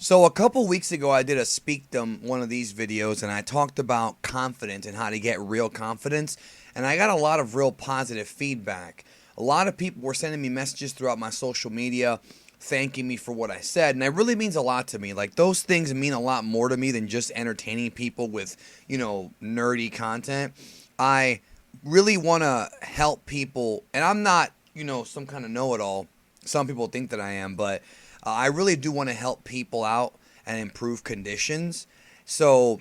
So a couple weeks ago, I did a Speakdom, one of these videos, and I talked about confidence and how to get real confidence. And I got a lot of real positive feedback. A lot of people were sending me messages throughout my social media, thanking me for what I said. And it really means a lot to me. Like, those things mean a lot more to me than just entertaining people with, nerdy content. I really want to help people. And I'm not, some kind of know-it-all. Some people think that I am, but I really do want to help people out and improve conditions. So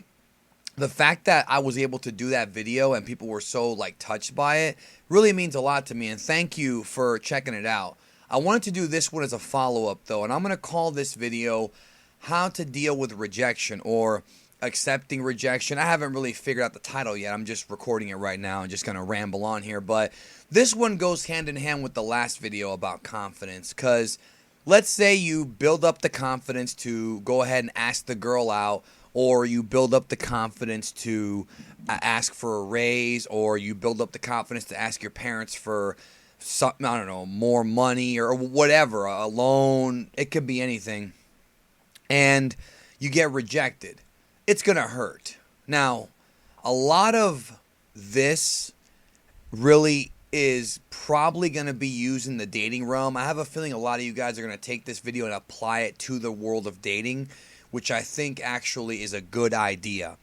the fact that I was able to do that video and people were so touched by it really means a lot to me. And thank you for checking it out. I wanted to do this one as a follow-up though, and I'm going to call this video How to Deal with Rejection or Accepting Rejection. I haven't really figured out the title yet. I'm just recording it right now and just going to ramble on here. But this one goes hand in hand with the last video about confidence, because let's say you build up the confidence to go ahead and ask the girl out, or you build up the confidence to ask for a raise, or you build up the confidence to ask your parents for something, I don't know, more money or whatever, a loan. It could be anything. And you get rejected. It's going to hurt. Now, a lot of this really is probably going to be used in the dating realm. I have a feeling a lot of you guys are going to take this video and apply it to the world of dating, which I think actually is a good idea.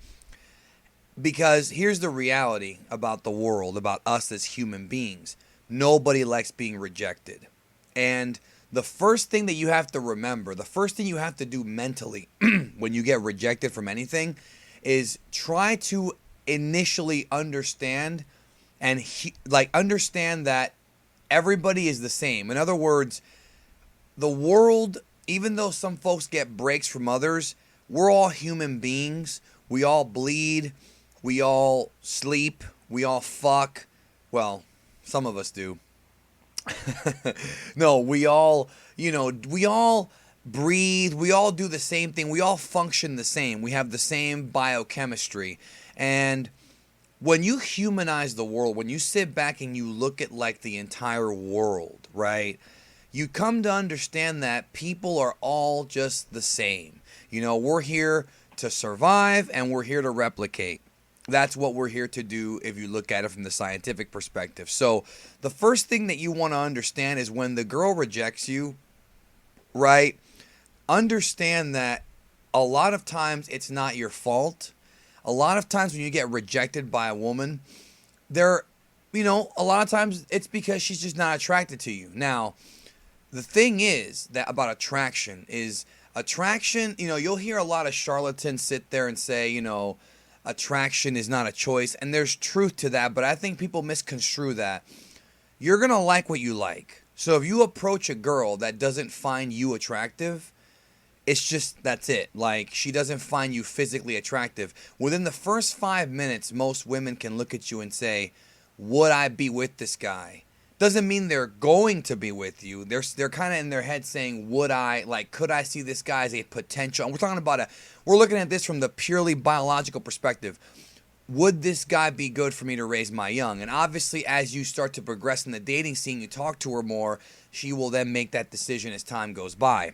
Because here's the reality about the world, about us as human beings. Nobody likes being rejected. And the first thing that you have to remember, the first thing you have to do mentally when you get rejected from anything is try to initially understand and understand that everybody is the same. In other words, the world, even though some folks get breaks from others, we're all human beings. We all bleed. We all sleep. We all fuck. Well, some of us do. No, we all breathe. We all do the same thing. We all function the same. We have the same biochemistry. And when you humanize the world, when you sit back and you look at the entire world, right, you come to understand that people are all just the same. We're here to survive and we're here to replicate. That's what we're here to do if you look at it from the scientific perspective. So the first thing that you want to understand is when the girl rejects you, right, understand that a lot of times it's not your fault. A lot of times when you get rejected by a woman, a lot of times it's because she's just not attracted to you. Now, the thing is that about attraction, you'll hear a lot of charlatans sit there and say, attraction is not a choice. And there's truth to that, but I think people misconstrue that. You're going to like what you like. So if you approach a girl that doesn't find you attractive, it's just, that's it. She doesn't find you physically attractive. Within the first 5 minutes, most women can look at you and say, would I be with this guy? Doesn't mean they're going to be with you. They're kind of in their head saying, would I, could I see this guy as a potential? And we're looking at this from the purely biological perspective. Would this guy be good for me to raise my young? And obviously, as you start to progress in the dating scene, you talk to her more, she will then make that decision as time goes by.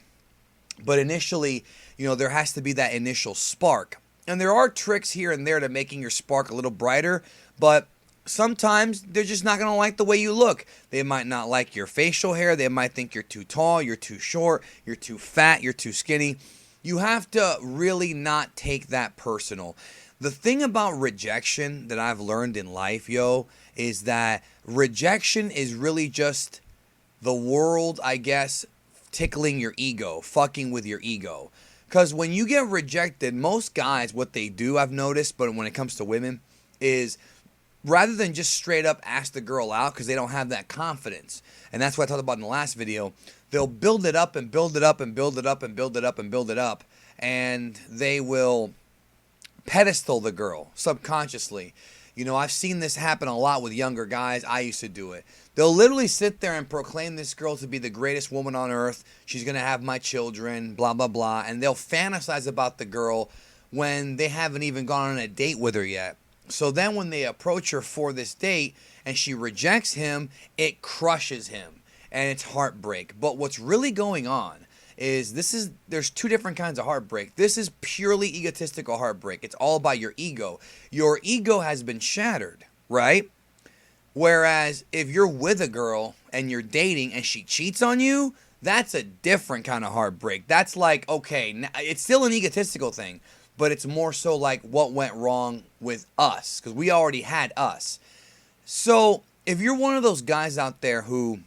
But initially, there has to be that initial spark. And there are tricks here and there to making your spark a little brighter, but sometimes they're just not going to like the way you look. They might not like your facial hair. They might think you're too tall, you're too short, you're too fat, you're too skinny. You have to really not take that personal. The thing about rejection that I've learned in life, is that rejection is really just the world, I guess, tickling your ego, fucking with your ego. Because when you get rejected, most guys, what they do, I've noticed, but when it comes to women, is rather than just straight up ask the girl out because they don't have that confidence. And that's what I talked about in the last video. They'll build it up and build it up and build it up and build it up and build it up. And they will pedestal the girl subconsciously. I've seen this happen a lot with younger guys. I used to do it. They'll literally sit there and proclaim this girl to be the greatest woman on earth. She's going to have my children, blah, blah, blah. And they'll fantasize about the girl when they haven't even gone on a date with her yet. So then when they approach her for this date and she rejects him, it crushes him and it's heartbreak. But what's really going on there's two different kinds of heartbreak. This is purely egotistical heartbreak. It's all about your ego. Your ego has been shattered, right? Whereas if you're with a girl and you're dating and she cheats on you, that's a different kind of heartbreak. That's like, okay, it's still an egotistical thing, but it's more so like what went wrong with us, because we already had us. So if you're one of those guys out there who,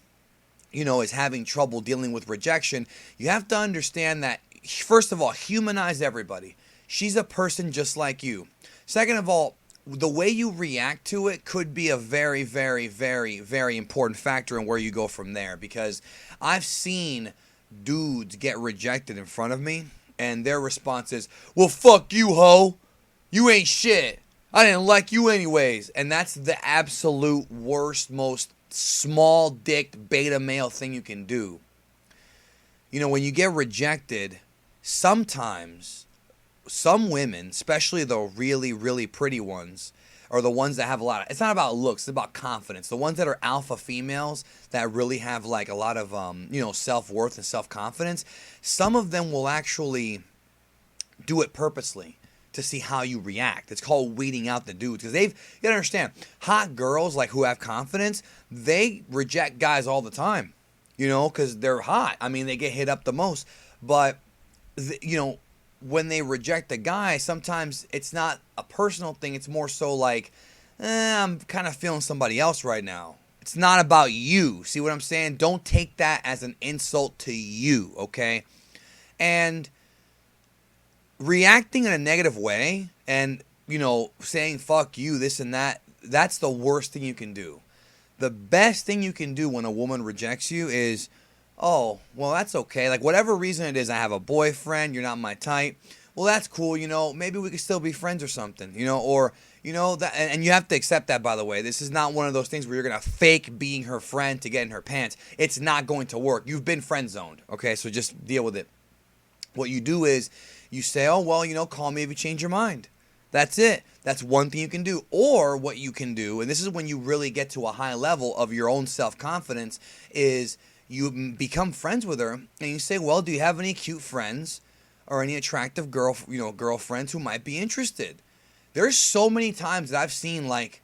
is having trouble dealing with rejection, you have to understand that, first of all, humanize everybody. She's a person just like you. Second of all, the way you react to it could be a very, very, very, very important factor in where you go from there. Because I've seen dudes get rejected in front of me, and their response is, well, fuck you, hoe. You ain't shit. I didn't like you anyways. And that's the absolute worst, most small-dicked beta male thing you can do. When you get rejected, sometimes some women, especially the really, really pretty ones, or the ones that have it's not about looks, it's about confidence. The ones that are alpha females that really have like a lot of, self-worth and self-confidence, some of them will actually do it purposely to see how you react. It's called weeding out the dudes. Because you gotta understand, hot girls like who have confidence, they reject guys all the time, because they're hot. I mean, they get hit up the most. But, when they reject a guy, sometimes it's not a personal thing. It's more so like, I'm kind of feeling somebody else right now. It's not about you. See what I'm saying? Don't take that as an insult to you, okay? And reacting in a negative way and, saying fuck you, this and that, that's the worst thing you can do. The best thing you can do when a woman rejects you is, oh, well, that's okay. Like, whatever reason it is, I have a boyfriend, you're not my type. Well, that's cool, maybe we could still be friends or something, or, that, and you have to accept that, by the way. This is not one of those things where you're going to fake being her friend to get in her pants. It's not going to work. You've been friend zoned, okay? So just deal with it. What you do is you say, oh, well, call me if you change your mind. That's it. That's one thing you can do. Or what you can do, and this is when you really get to a high level of your own self-confidence, is you become friends with her and you say, well, do you have any cute friends or any attractive girlfriends who might be interested? There's so many times that I've seen like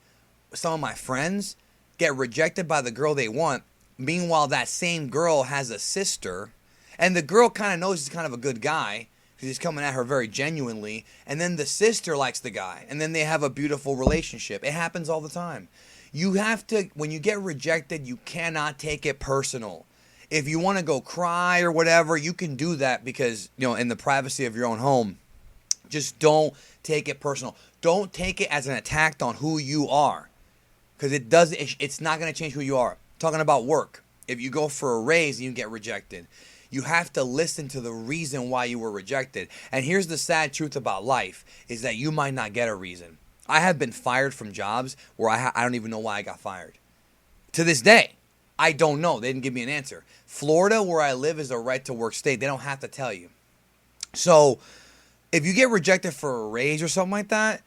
some of my friends get rejected by the girl they want. Meanwhile, that same girl has a sister, and the girl kind of knows he's kind of a good guy because he's coming at her very genuinely. And then the sister likes the guy, and then they have a beautiful relationship. It happens all the time. You have to, when you get rejected, you cannot take it personal. If you want to go cry or whatever, you can do that because, in the privacy of your own home. Just don't take it personal. Don't take it as an attack on who you are, because it's not going to change who you are. Talking about work. If you go for a raise and you get rejected, you have to listen to the reason why you were rejected. And here's the sad truth about life, is that you might not get a reason. I have been fired from jobs where I don't even know why I got fired. To this day, I don't know. They didn't give me an answer. Florida, where I live, is a right-to-work state. They don't have to tell you. So if you get rejected for a raise or something like that,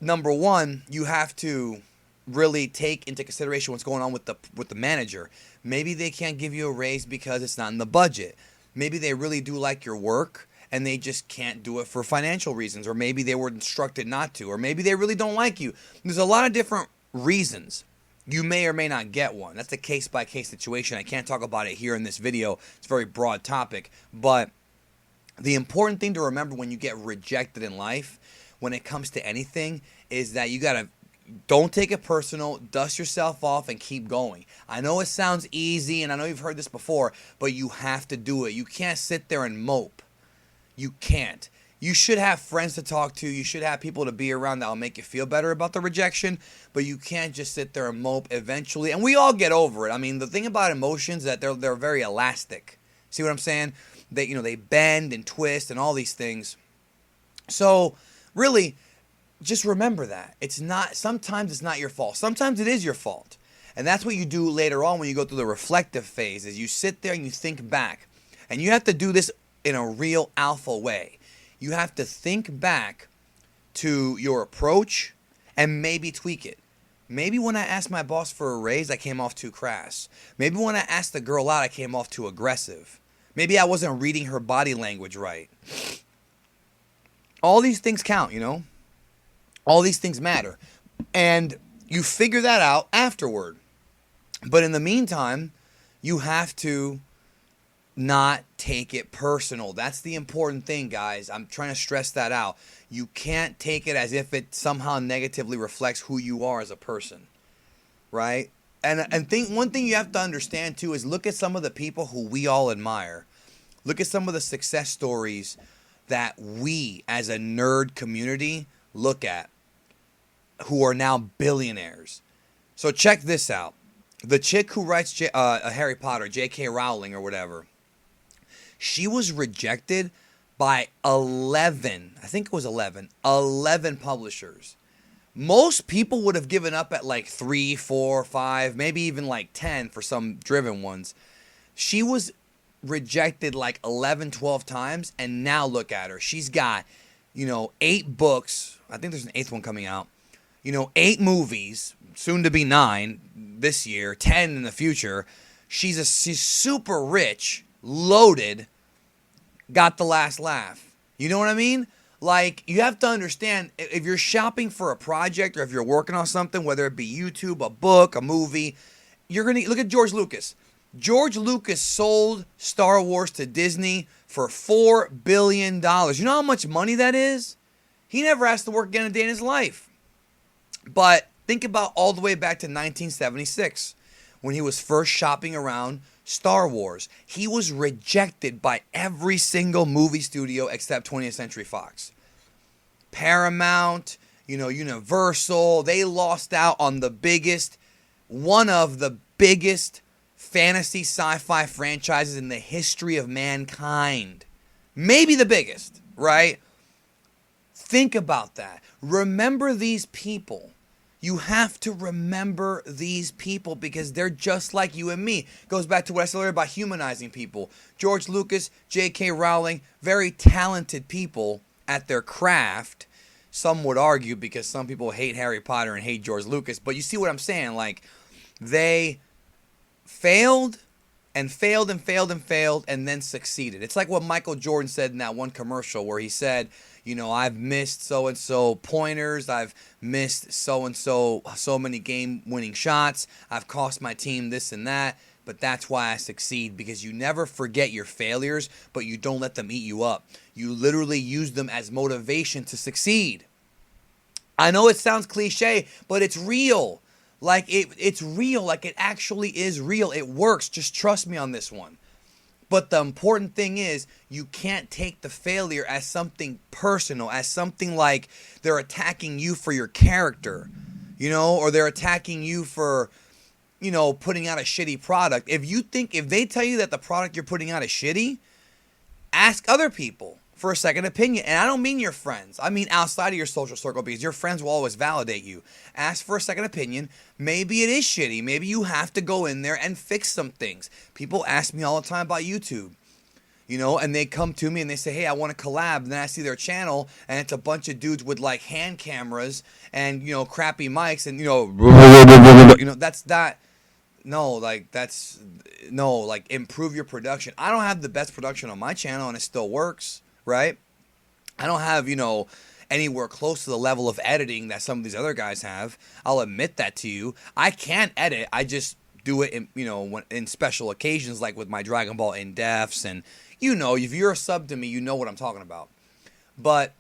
number one, you have to really take into consideration what's going on with the manager. Maybe they can't give you a raise because it's not in the budget. Maybe they really do like your work and they just can't do it for financial reasons, or maybe they were instructed not to, or maybe they really don't like you. There's a lot of different reasons. You may or may not get one. That's a case-by-case situation. I can't talk about it here in this video. It's a very broad topic. But the important thing to remember when you get rejected in life, when it comes to anything, is that you gotta don't take it personal, dust yourself off, and keep going. I know it sounds easy, and I know you've heard this before, but you have to do it. You can't sit there and mope. You can't. You should have friends to talk to. You should have people to be around that will make you feel better about the rejection, but you can't just sit there and mope eventually. And we all get over it. I mean, the thing about emotions is that they're very elastic. See what I'm saying? They bend and twist and all these things. So, really, just remember that. Sometimes it's not your fault. Sometimes it is your fault. And that's what you do later on when you go through the reflective phase, is you sit there and you think back. And you have to do this in a real alpha way. You have to think back to your approach and maybe tweak it. Maybe when I asked my boss for a raise, I came off too crass. Maybe when I asked the girl out, I came off too aggressive. Maybe I wasn't reading her body language right. All these things count, you know? All these things matter. And you figure that out afterward. But in the meantime, you have to not take it personal. That's the important thing, guys. I'm trying to stress that out. You can't take it as if it somehow negatively reflects who you are as a person, right? And one thing you have to understand too is look at some of the people who we all admire. Look at some of the success stories that we as a nerd community look at, who are now billionaires. So check this out. The chick who writes Harry Potter, J.K. Rowling or whatever, she was rejected by 11 publishers. Most people would have given up at like 3, 4, 5, maybe even like 10 for some driven ones. She was rejected like 11, 12 times, and now look at her. She's got, 8 books. I think there's an 8th one coming out. 8 movies, soon to be 9 this year, 10 in the future. She's super rich, loaded, got the last laugh. You know what I mean? Like, you have to understand, if you're shopping for a project or if you're working on something, whether it be YouTube, a book, a movie, you're going to look at George Lucas. George Lucas sold Star Wars to Disney for $4 billion. You know how much money that is? He never has to work again a day in his life. But think about all the way back to 1976 when he was first shopping around Star Wars. He was rejected by every single movie studio except 20th Century Fox. Paramount, Universal, they lost out on one of the biggest fantasy sci-fi franchises in the history of mankind. Maybe the biggest, right? Think about that. Remember these people. You have to remember these people because they're just like you and me. Goes back to what I said earlier about humanizing people. George Lucas, J.K. Rowling, very talented people at their craft. Some would argue because some people hate Harry Potter and hate George Lucas. But you see what I'm saying? Like, they failed and failed and failed and failed and then succeeded. It's like what Michael Jordan said in that one commercial where he said, I've missed so-and-so pointers. I've missed so-and-so so many game-winning shots. I've cost my team this and that. But that's why I succeed, because you never forget your failures, but you don't let them eat you up. You literally use them as motivation to succeed. I know it sounds cliche, but it's real. Like, it's real. Like, it actually is real. It works. Just trust me on this one. But the important thing is, you can't take the failure as something personal, as something like they're attacking you for your character, or they're attacking you for, putting out a shitty product. If they tell you that the product you're putting out is shitty, ask other people for a second opinion. And I don't mean your friends. I mean outside of your social circle, because your friends will always validate you. Ask for a second opinion. Maybe it is shitty. Maybe you have to go in there and fix some things. People ask me all the time about YouTube, and they come to me and they say, hey, I want to collab. And then I see their channel and it's a bunch of dudes with like hand cameras and, crappy mics and, that's not. Improve your production. I don't have the best production on my channel and it still works. Right? I don't have, anywhere close to the level of editing that some of these other guys have. I'll admit that to you. I can't edit. I just do it in, in special occasions, like with my Dragon Ball in-depths. And, if you're a sub to me, you know what I'm talking about. But,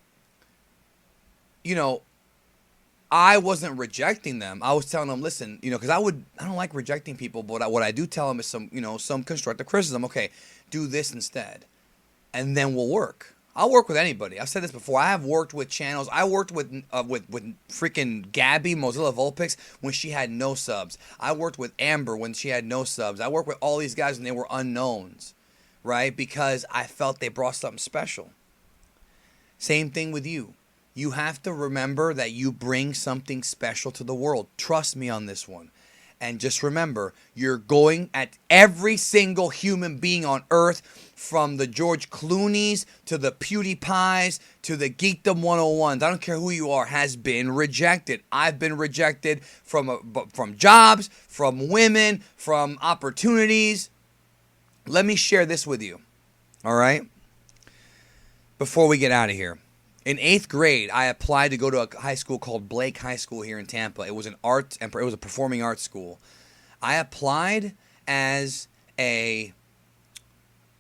I wasn't rejecting them. I was telling them, listen, because I don't like rejecting people, but what I do tell them is some constructive criticism. Okay, do this instead. And then we'll work. I'll work with anybody. I've said this before. I have worked with channels. I worked with freaking Gabby, Mozilla Vulpix, when she had no subs. I worked with Amber when she had no subs. I worked with all these guys when they were unknowns, right? Because I felt they brought something special. Same thing with you. You have to remember that you bring something special to the world. Trust me on this one. And just remember, you're going at every single human being on earth, from the George Clooney's to the PewDiePies to the Geekdom 101s. I don't care who you are, has been rejected. I've been rejected from jobs, from women, from opportunities. Let me share this with you. All right? Before we get out of here. In 8th grade, I applied to go to a high school called Blake High School here in Tampa. It was an art and it was a performing arts school. I applied as in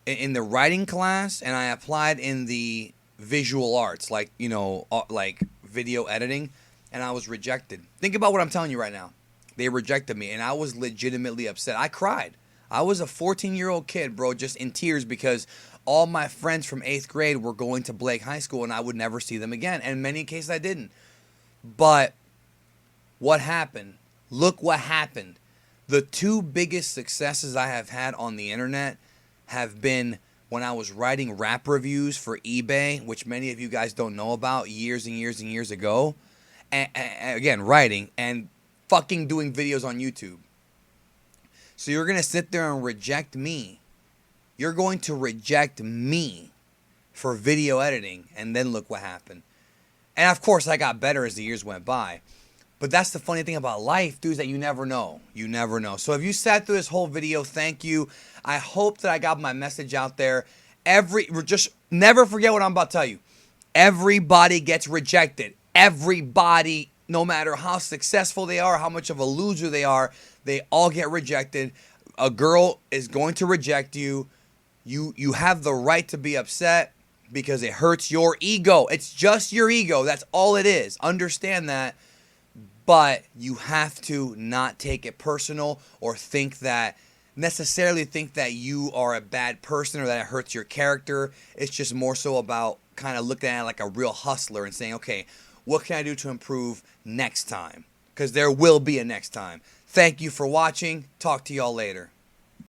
the writing class, and I applied in the visual arts, like, you know, like video editing, and I was rejected. Think about what I'm telling you right now. They rejected me, and I was legitimately upset. I cried. I was a 14-year-old kid, bro, just in tears because all my friends from 8th grade were going to Blake High School, and I would never see them again. And in many cases, I didn't. But what happened? Look what happened. The two biggest successes I have had on the internet have been when I was writing rap reviews for eBay, which many of you guys don't know about, years and years and years ago. And again, writing and fucking doing videos on YouTube. So you're going to sit there and reject me. You're going to reject me for video editing, and then look what happened. And of course, I got better as the years went by. But that's the funny thing about life, dude, is that you never know. You never know. So if you sat through this whole video, thank you. I hope that I got my message out there. Just never forget what I'm about to tell you. Everybody gets rejected. Everybody, no matter how successful they are, how much of a loser they are, they all get rejected. A girl is going to reject you. You have the right to be upset because it hurts your ego. It's just your ego. That's all it is. Understand that. But you have to not take it personal or necessarily think that you are a bad person or that it hurts your character. It's just more so about kind of looking at it like a real hustler and saying, okay, what can I do to improve next time? Because there will be a next time. Thank you for watching. Talk to y'all later.